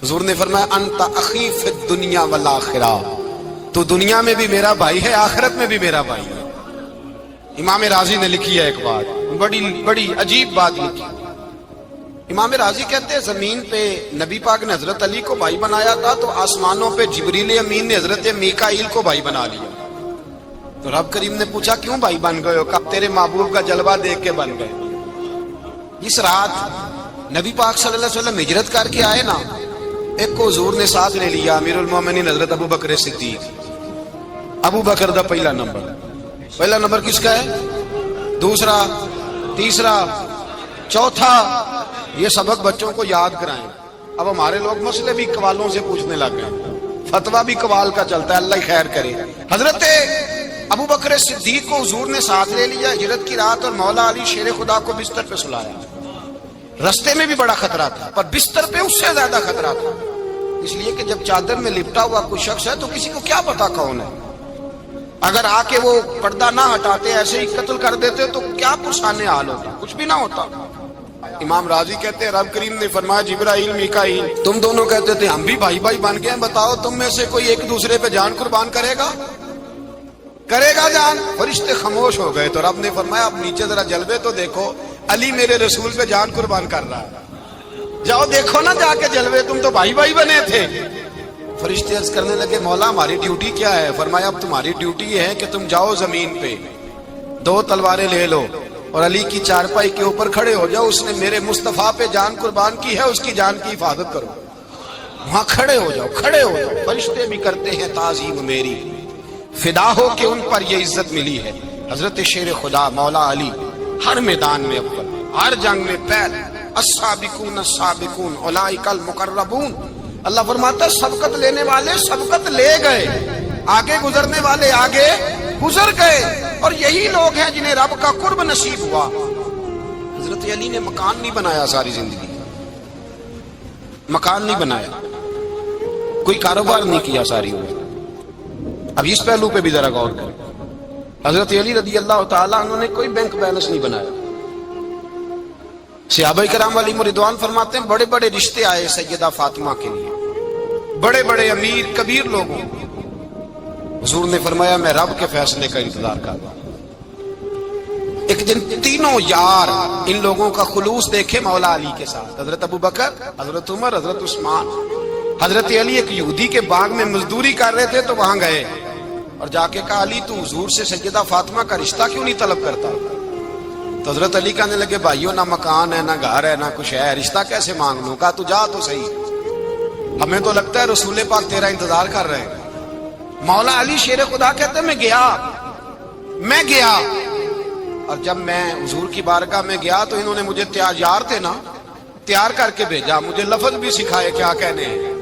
حضور نے فرمایا انت اخی فی الدنیا والآخرہ، تو دنیا میں بھی میرا بھائی ہے، آخرت میں بھی میرا بھائی ہے۔ امام راضی نے لکھی ہے ایک بات، بڑی عجیب بات لکھی۔ امام راضی کہتے ہیں زمین پہ نبی پاک نے حضرت علی کو بھائی بنایا تھا تو آسمانوں پہ جبریل امین نے حضرت میکائیل کو بھائی بنا لیا۔ تو رب کریم نے پوچھا کیوں بھائی بن گئے ہو؟ کہا تیرے محبوب کا جلوہ دیکھ کے بن گئے۔ اس رات نبی پاک صلی اللہ علیہ وسلم ہجرت کر کے آئے نا، ایک کو حضور نے ساتھ لے لیا، امیر المومنین حضرت ابو بکر صدیق۔ ابو بکر دا پہلا نمبر کس کا ہے؟ دوسرا، تیسرا، چوتھا، یہ سبق بچوں کو یاد کرائیں۔ اب ہمارے لوگ مسئلے بھی قوالوں سے پوچھنے لگ گئے، فتویٰ بھی قوال کا چلتا ہے، اللہ خیر کرے۔ حضرت ابو بکر صدیق کو حضور نے ساتھ لے لیا ہجرت کی رات، اور مولا علی شیر خدا کو بستر پہ سلایا۔ رستے میں بھی بڑا خطرہ تھا پر بستر پہ اس سے زیادہ خطرہ تھا، اس لیے کہ جب چادر میں لپٹا ہوا کوئی شخص ہے تو کسی کو کیا پتا کون ہے، اگر آ کے وہ پردہ نہ ہٹاتے ایسے ہی قتل کر دیتے تو کیا پرسانے حال ہوتا، کچھ بھی نہ ہوتا۔ امام راضی کہتے ہیں رب کریم نے فرمایا جبرائیل میکائیل تم دونوں کہتے تھے ہم بھی بھائی بھائی بن گئے ہیں، بتاؤ تم میں سے کوئی ایک دوسرے پہ جان قربان کرے گا؟ کرے گا جان؟ فرشتے خاموش ہو گئے تو رب نے فرمایا اب نیچے ذرا جلوے تو دیکھو، علی میرے رسول پہ جان قربان کر رہا ہے، جاؤ دیکھو نا جا کے جلوے، تم تو بھائی بھائی بنے تھے۔ فرشتے عرض کرنے لگے مولا ہماری ڈیوٹی کیا ہے؟ فرمایا اب تمہاری ڈیوٹی یہ ہے کہ تم جاؤ زمین پہ 2 تلواریں لے لو اور علی کی چارپائی کے اوپر کھڑے ہو جاؤ، اس نے میرے مصطفیٰ پہ جان قربان کی ہے، اس کی جان کی حفاظت کرو۔ وہاں کھڑے ہو جاؤ، کھڑے ہو جاؤ۔ فرشتے بھی کرتے ہیں تعظیم میری، فدا ہو کہ ان پر یہ عزت ملی ہے۔ حضرت شیر خدا مولا علی ہر میدان میں اول، ہر جنگ میں پہل، السابقون السابقون اولئک المقربون۔ اللہ فرماتا ہے سبقت لینے والے سبقت لے گئے، آگے گزرنے والے آگے گزر گئے، اور یہی لوگ ہیں جنہیں رب کا قرب نصیب ہوا۔ حضرت علی نے مکان نہیں بنایا، ساری زندگی مکان نہیں بنایا، کوئی کاروبار نہیں کیا ساری عمر۔ اب اس پہلو پہ بھی ذرا غور کریں، حضرت علی رضی اللہ تعالیٰ عنہ نے کوئی بینک بیلنس نہیں بنایا۔ صحابہ کرام علیہم رضوان فرماتے ہیں بڑے بڑے رشتے آئے سیدہ فاطمہ کے لیے، بڑے بڑے امیر کبیر لوگوں، حضور نے فرمایا میں رب کے فیصلے کا انتظار کر رہا ہوں۔ ایک دن تینوں یار ان لوگوں کا خلوص دیکھے مولا علی کے ساتھ، حضرت ابوبکر، حضرت عمر، حضرت عثمان۔ حضرت علی ایک یہودی کے باغ میں مزدوری کر رہے تھے تو وہاں گئے اور جا کے کہا علی تو حضور سے سیدہ فاطمہ کا رشتہ کیوں نہیں طلب کرتا؟ تو حضرت علی کہنے لگے بھائیو نہ مکان ہے، نہ گھر ہے، نہ کچھ ہے، رشتہ کیسے مانگ لوں؟ کہا تو جا تو صحیح، ہمیں تو لگتا ہے رسول پاک تیرا انتظار کر رہے ہیں۔ مولا علی شیر خدا کہتے ہیں میں گیا اور جب میں حضور کی بارگاہ میں گیا تو انہوں نے مجھے یار تھے نا، تیار کر کے بھیجا، مجھے لفظ بھی سکھائے کیا کہنے ہیں،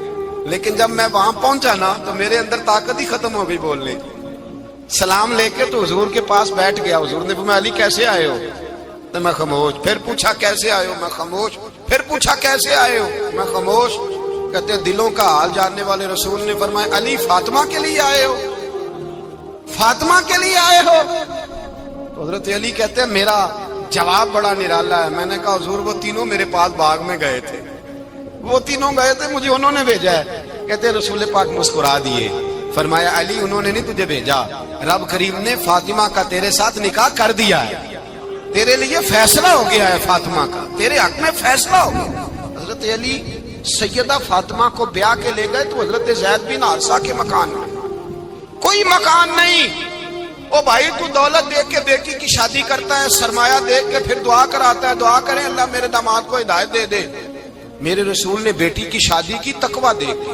لیکن جب میں وہاں پہنچا نا تو میرے اندر طاقت ہی ختم ہو گئی بولنے کی۔ سلام لے کے تو حضور کے پاس بیٹھ گیا، حضور نے فرمایا علی کیسے آئے ہو؟ تو میں خاموش، پھر پوچھا کیسے آئے ہو؟ میں خاموش، پھر پوچھا کیسے آئے ہو؟ میں خاموش۔ کہتے ہیں دلوں کا حال جاننے والے رسول نے فرمایا علی فاطمہ کے لیے آئے ہو؟ فاطمہ کے لیے آئے ہو؟ تو حضرت علی کہتے ہیں میرا جواب بڑا نرالا ہے۔ میں نے کہا حضور وہ تینوں میرے پاس باغ میں گئے تھے، وہ تینوں گئے تھے، مجھے انہوں نے بھیجا ہے۔ کہتے ہیں رسول پاک مسکرا دیے، فرمایا علی انہوں نے نہیں تجھے بھیجا، رب کریم نے فاطمہ کا تیرے ساتھ نکاح کر دیا ہے، تیرے لیے فیصلہ ہو گیا ہے، فاطمہ کا تیرے حق میں فیصلہ ہو گیا۔ حضرت علی سیدہ فاطمہ کو بیاہ کے لے گئے تو حضرت زید بن حارثہ کے مکان میں کوئی مکان نہیں۔ او بھائی تو دولت دیکھ کے بیٹی کی شادی کرتا ہے، سرمایہ دیکھ کے پھر دعا کراتا ہے، دعا کریں اللہ میرے داماد کو ہدایت دے دے۔ میرے رسول نے بیٹی کی شادی کی تقوی دیکھ،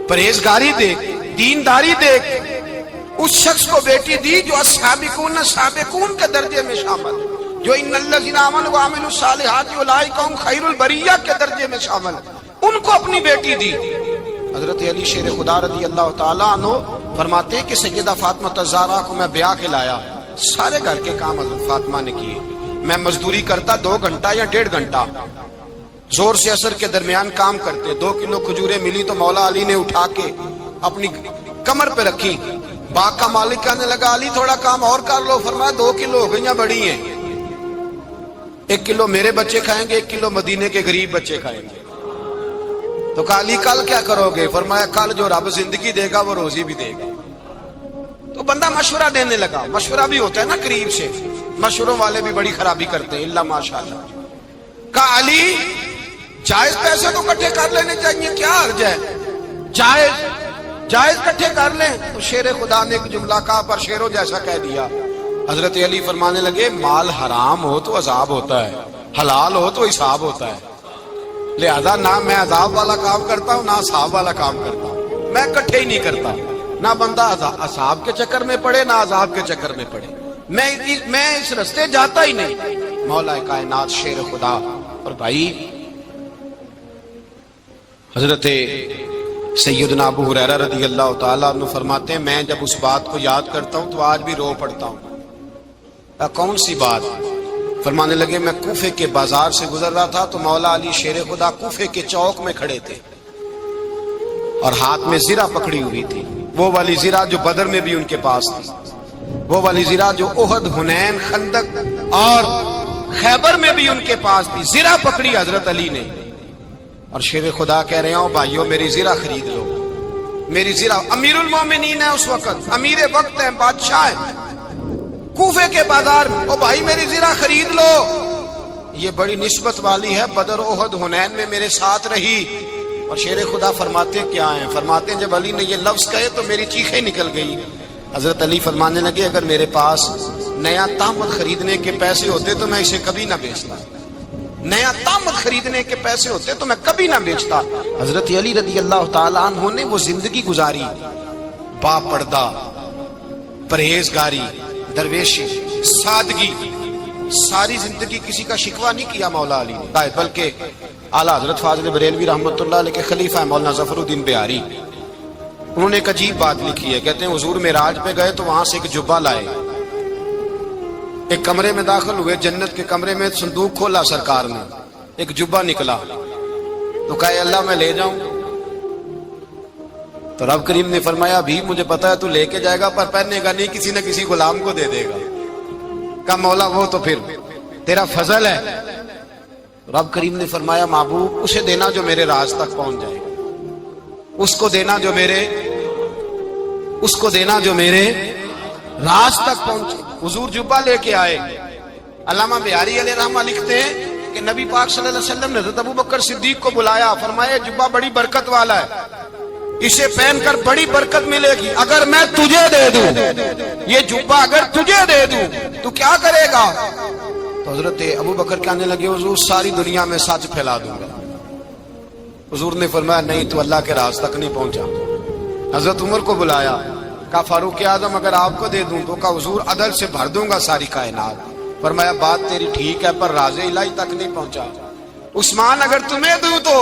پرہیزگاری دیکھ، دینداری دیکھ، اس شخص کو بیٹی دی جو السابقون السابقون کے درجے میں شامل، جو ان الذین آمنوا وعملوا الصالحات اولئک هم خیر البریہ کے درجے میں شامل، ان کو اپنی بیٹی دی۔ حضرت علی شیر خدا رضی اللہ تعالیٰ عنہ فرماتے ہیں کہ سیدہ فاطمہ الزہرا کو میں بیاہ کے لایا، سارے گھر کے کام حضرت فاطمہ نے کیے، میں مزدوری کرتا 2 گھنٹہ یا 1.5 گھنٹہ، زور سے اثر کے درمیان کام کرتے، 2 کلو کھجوریں ملی تو مولا علی نے اٹھا کے اپنی کمر پہ رکھی۔ باغ کا مالک کہنے لگا علی تھوڑا کام اور کر لو، فرمایا 2 کلو ہو گئیاں بڑی ہیں، 1 کلو میرے بچے کھائیں گے، 1 کلو مدینے کے غریب بچے کھائیں گے۔ تو کہا علی کل کیا کرو گے؟ فرمایا کل جو رب زندگی دے گا وہ روزی بھی دے گا۔ تو بندہ مشورہ دینے لگا، مشورہ بھی ہوتا ہے نا قریب سے، مشوروں والے بھی بڑی خرابی کرتے ہیں، اللہ ماشاءاللہ۔ کہا علی جائز پیسے تو کٹھے کر لینے چاہیے، کیا حرج ہے، جائز کٹھے کر لیں۔ تو شیر خدا نے ایک جملہ کہا پر شیروں جیسا کہہ دیا۔ حضرت علی فرمانے لگے مال حرام ہو تو عذاب ہوتا ہے، حلال ہو تو حساب ہوتا ہے، لہذا نہ میں عذاب والا کام کرتا ہوں نہ حساب والا کام کرتا ہوں، میں کٹھے ہی نہیں کرتا، نہ بندہ عذاب کے چکر میں پڑے نہ عذاب کے چکر میں پڑے، میں اس رستے جاتا ہی نہیں۔ مولا کائنات شیر خدا۔ اور بھائی حضرت سیدنا ابو ہریرہ رضی اللہ تعالیٰ عنہ فرماتے ہیں میں جب اس بات کو یاد کرتا ہوں تو آج بھی رو پڑتا ہوں۔ کون سی بات؟ فرمانے لگے میں کوفے کے بازار سے گزر رہا تھا تو مولا علی شیر خدا کوفے کے چوک میں کھڑے تھے اور ہاتھ میں زرہ پکڑی ہوئی تھی، وہ والی زرہ جو بدر میں بھی ان کے پاس تھی، وہ والی زرہ جو احد، حنین، خندق اور خیبر میں بھی ان کے پاس تھی۔ زرہ پکڑی حضرت علی نے اور شیر خدا کہہ رہے ہوں بھائیو میری زرہ خرید لو۔ میری زرہ امیر المومنین ہے اس وقت، امیر وقت ہے، بادشاہ ہے کوفے کے بازار میں، او بھائی میری زرہ خرید لو. یہ بڑی نسبت والی ہے، بدر احد حنین میں میرے ساتھ رہی. اور شیر خدا فرماتے کیا ہیں؟ فرماتے ہیں جب علی نے یہ لفظ کہے تو میری چیخیں نکل گئی. حضرت علی فرمانے لگے اگر میرے پاس نیا تامت خریدنے کے پیسے ہوتے تو میں اسے کبھی نہ بیچتا، نیا تامت خریدنے کے پیسے ہوتے تو میں کبھی نہ بیچتا. حضرت علی رضی اللہ تعالیٰ عنہ نے وہ زندگی گزاری، با پردہ، پرہیزگاری، درویشی، سادگی، ساری زندگی کسی کا شکوہ نہیں کیا مولا علی نے، بلکہ اعلیٰ حضرت فاضل بریلوی رحمۃ اللہ علیہ کے خلیفہ مولانا ظفر الدین بہاری، انہوں نے ایک عجیب بات لکھی ہے. کہتے ہیں حضور معراج پہ گئے تو وہاں سے ایک جبہ لائے، ایک کمرے میں داخل ہوئے، جنت کے کمرے میں صندوق کھولا سرکار نے، ایک جبہ نکلا تو کہا اللہ میں لے جاؤں؟ تو رب کریم نے فرمایا بھی مجھے پتا ہے تو لے کے جائے گا پر پہننے گا نہیں، کسی نہ کسی غلام کو دے دے گا. کہا مولا وہ تو پھر تیرا فضل ہے. رب کریم نے فرمایا محبوب اسے دینا جو میرے راز تک پہنچ جائے، اس کو دینا جو میرے راز تک پہنچے. حضور جبہ لے کے آئے. علامہ بہاری علیہ رحمہ لکھتے ہیں کہ نبی پاک صلی اللہ علیہ وسلم نے حضرت ابوبکر صدیق کو بلایا، فرمایا جبہ بڑی برکت والا ہے، اسے پہن کر بڑی برکت ملے گی. اگر میں تجھے دے دوں یہ جبہ، اگر تجھے دے دوں تو کیا کرے گا؟ تو حضرت ابوبکر کہنے لگے حضور ساری دنیا میں سچ پھیلا دوں گا. حضور نے فرمایا نہیں تو اللہ کے راز تک نہیں پہنچا. حضرت عمر کو بلایا، کہا فاروق اعظم اگر آپ کو دے دوں تو کہا حضور عدل سے بھر دوں گا ساری کائنات. فرمایا بات تیری ٹھیک ہے پر راز الہی تک نہیں پہنچا. عثمان اگر تمہیں دوں تو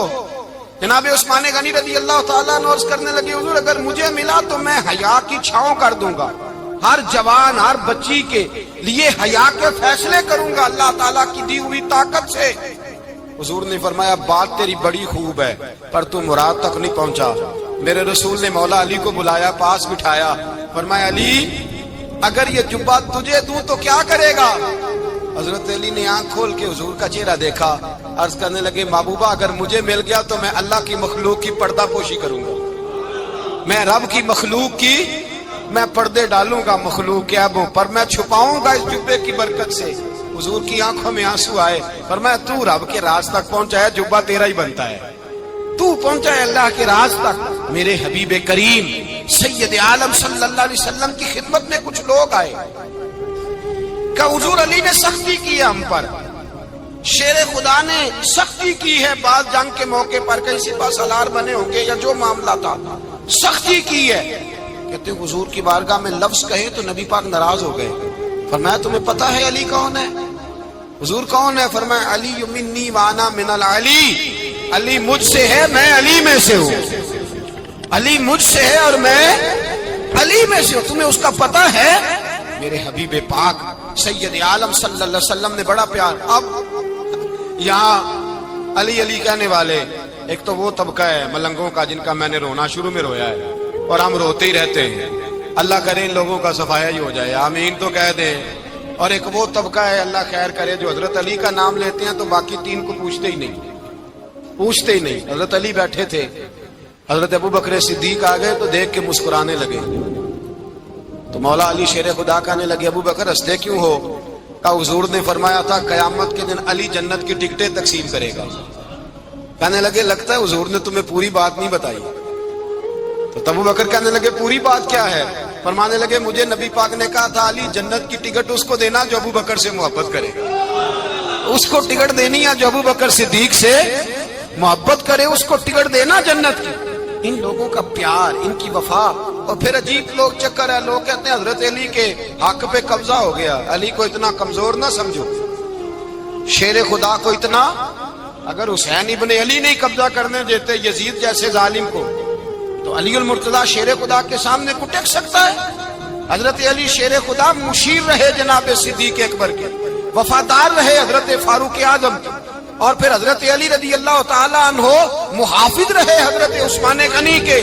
جناب عثمان غنی رضی اللہ تعالیٰ عنہ عرض کرنے لگے حضور اگر مجھے ملا تو میں حیا کی چھاؤں کر دوں گا، ہر جوان ہر بچی کے لیے حیا کے فیصلے کروں گا اللہ تعالیٰ کی دی ہوئی طاقت سے. حضور نے فرمایا بات تیری بڑی خوب ہے پر تو مراد تک نہیں پہنچا. میرے رسول نے مولا علی کو بلایا، پاس بٹھایا، فرمایا علی اگر یہ جبہ تجھے دوں تو کیا کرے گا؟ حضرت علی نے آنکھ کھول کے حضور کا چہرہ دیکھا، عرض کرنے لگے محبوبہ اگر مجھے مل گیا تو میں اللہ کی مخلوق کی پردہ پوشی کروں گا، میں رب کی مخلوق کی میں پردے ڈالوں گا مخلوق کے عیبوں پر، میں چھپاؤں گا اس جبے کی برکت سے. حضور کی آنکھوں میں آنسو آئے، فرمایا تو رب کے راز تک پہنچا ہے، جبہ تیرا ہی بنتا ہے، تو پہنچا ہے اللہ کے راز تک. میرے حبیب کریم سید عالم صلی اللہ علیہ وسلم کی خدمت میں کچھ لوگ آئے کہ حضور علی نے سختی کی ہے ہم پر، شیر خدا نے سختی کی ہے، بعض جنگ کے موقع پر کہیں سپاہ سالار بنے ہوں گے یا جو معاملہ تھا سختی کی ہے. کہتے ہیں حضور کی بارگاہ میں لفظ کہے تو نبی پاک ناراض ہو گئے. فرمایا تمہیں پتہ ہے علی کون ہے؟ حضور کون ہے؟ فرمایا علی منی وانا من العلی، علی مجھ سے ہے میں علی میں سے ہوں، علی مجھ سے ہے اور میں علی میں سے ہوں. تمہیں اس کا پتہ ہے؟ میرے حبیب پاک سید عالم صلی اللہ علیہ وسلم نے بڑا پیار. اب یہاں علی علی کہنے والے ایک تو وہ طبقہ ہے ملنگوں کا جن کا میں نے رونا شروع میں رویا ہے اور ہم روتے ہی رہتے ہیں، اللہ کرے ان لوگوں کا صفایا ہی ہو جائے، آمین تو کہہ دیں. اور ایک وہ طبقہ ہے اللہ خیر کرے جو حضرت علی کا نام لیتے ہیں تو باقی تین کو پوچھتے ہی نہیں. حضرت علی بیٹھے تھے، حضرت ابوبکر صدیق آ گئے تو دیکھ کے مسکرانے لگے. تو مولا علی شیر خدا کہنے لگے ابوبکر ہنستے کیوں ہو؟ کہا حضور نے فرمایا تھا قیامت کے دن علی جنت کی ٹکٹیں تقسیم کرے گا. کہنے لگے لگتا ہے حضور نے تمہیں پوری بات نہیں بتائی. تو ابوبکر کہنے لگے پوری بات کیا ہے؟ فرمانے لگے مجھے نبی پاک نے کہا تھا علی جنت کی ٹکٹ اس کو دینا جو ابوبکر سے محبت کرے گا، اس کو ٹکٹ دینی ہے جو ابوبکر صدیق سے محبت کرے، اس کو ٹکٹ دینا جنت کی. ان لوگوں کا پیار، ان کی وفا. اور پھر عجیب لوگ چکر ہے، لوگ کہتے ہیں حضرت علی کے حق پہ قبضہ ہو گیا. علی کو اتنا کمزور نہ سمجھو، شیر خدا کو اتنا، اگر حسین ابن علی نہیں قبضہ کرنے دیتے یزید جیسے ظالم کو تو علی المرتضیٰ شیر خدا کے سامنے کو ٹک سکتا ہے؟ حضرت علی شیر خدا مشیر رہے جناب صدیق اکبر کے، وفادار رہے حضرت فاروق اعظم کے، اور پھر حضرت علی رضی اللہ تعالیٰ عنہ محافظ رہے حضرت عثمان غنی کے،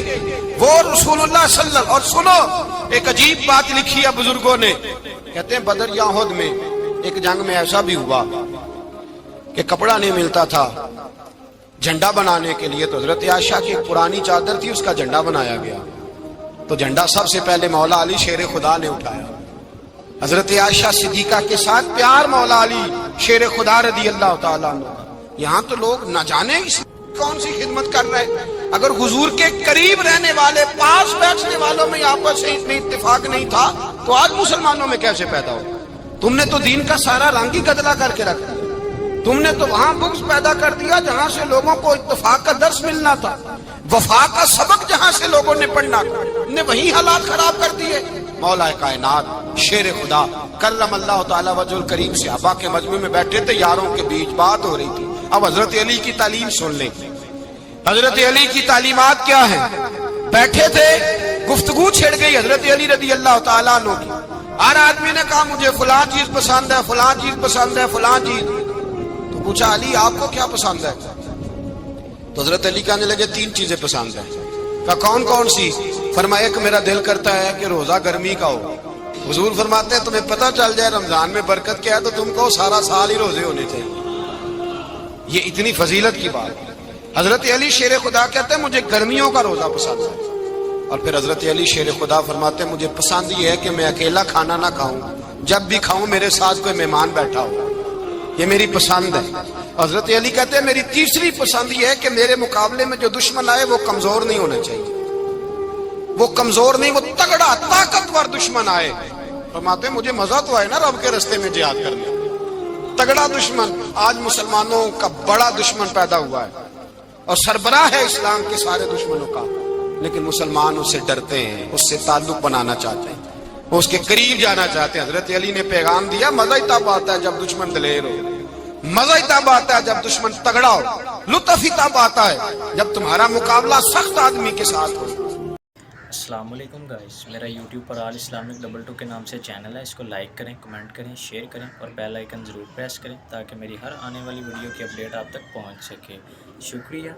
وہ رسول اللہ صلی اللہ علیہ وسلم. اور سنو ایک عجیب بات لکھی ہے بزرگوں نے، کہتے ہیں بدر یا احد میں ایک جنگ میں ایسا بھی ہوا کہ کپڑا نہیں ملتا تھا، جھنڈا بنانے کے لیے تو حضرت عائشہ کی ایک پرانی چادر تھی، اس کا جھنڈا بنایا گیا. تو جھنڈا سب سے پہلے مولا علی شیر خدا نے اٹھایا. حضرت عائشہ صدیقہ کے ساتھ پیار مولا علی شیر خدا رضی اللہ تعالیٰ عنہ. یہاں تو لوگ نہ جانے کون سی خدمت کر رہے ہیں. اگر حضور کے قریب رہنے والے، پاس بیٹھنے والوں میں آپس سے اتنی اتفاق نہیں تھا تو آج مسلمانوں میں کیسے پیدا ہو؟ تم نے تو دین کا سارا رنگ ہی گدلا کر کے رکھ دیا. تم نے تو وہاں بغض پیدا کر دیا جہاں سے لوگوں کو اتفاق کا درس ملنا تھا، وفا کا سبق جہاں سے لوگوں نے پڑھنا تھا، نے وہی حالات خراب کر دیے. مولا کائنات شیر خدا کرم اللہ تعالی وجہ الکریم صحابہ کے مجمع میں بیٹھے تھے، یاروں کے بیچ بات ہو رہی تھی. اب حضرت علی کی تعلیم سن لیں. حضرت علی کی تعلیمات کیا ہیں؟ بیٹھے تھے، گفتگو چھڑ گئی حضرت علی رضی اللہ تعالیٰ عنہ کی. ہر آدمی نے کہا مجھے فلاں چیز پسند ہے، فلاں چیز پسند ہے، فلاں چیز. تو پوچھا علی آپ کو کیا پسند ہے؟ تو حضرت علی کہنے لگے 3 چیزیں پسند ہیں. کہا کون کون سی؟ فرمایا کہ میرا دل کرتا ہے کہ روزہ گرمی کا ہو. حضور فرماتے ہیں تمہیں پتہ چل جائے رمضان میں برکت کیا ہے تو تم کو سارا سال ہی روزے ہونے چاہیے. یہ اتنی فضیلت کی بات. حضرت علی شیر خدا کہتے ہیں مجھے گرمیوں کا روزہ پسند ہے. اور پھر حضرت علی شیر خدا فرماتے ہیں مجھے پسند یہ ہے کہ میں اکیلا کھانا نہ کھاؤں، جب بھی کھاؤں میرے ساتھ کوئی مہمان بیٹھا ہو. یہ میری پسند ہے. حضرت علی کہتے ہیں میری تیسری پسند یہ ہے کہ میرے مقابلے میں جو دشمن آئے وہ کمزور نہیں ہونا چاہیے. وہ کمزور نہیں، وہ تگڑا طاقتور دشمن آئے. فرماتے ہیں مجھے مزہ تو آئے نا رب کے رستے میں جہاد کرنے. تگڑا دشمن. آج مسلمانوں کا بڑا دشمن پیدا ہوا ہے اور سربراہ ہے اسلام کے سارے دشمنوں کا، لیکن مسلمان اس سے ڈرتے ہیں، اس سے تعلق بنانا چاہتے ہیں، وہ اس کے قریب جانا چاہتے ہیں. حضرت علی نے پیغام دیا مزہ ہی تب آتا ہے جب دشمن دلیر ہو، مزہ ہی تب آتا ہے جب دشمن تگڑا ہو، لطف ہی تب آتا ہے جب تمہارا مقابلہ سخت آدمی کے ساتھ ہو. السلام علیکم گائز، میرا یوٹیوب پر آل اسلامک 22 کے نام سے چینل ہے. اس کو لائک کریں، کمنٹ کریں، شیئر کریں اور بیل آئیکن ضرور پریس کریں تاکہ میری ہر آنے والی ویڈیو کی اپڈیٹ آپ تک پہنچ سکے. شکریہ.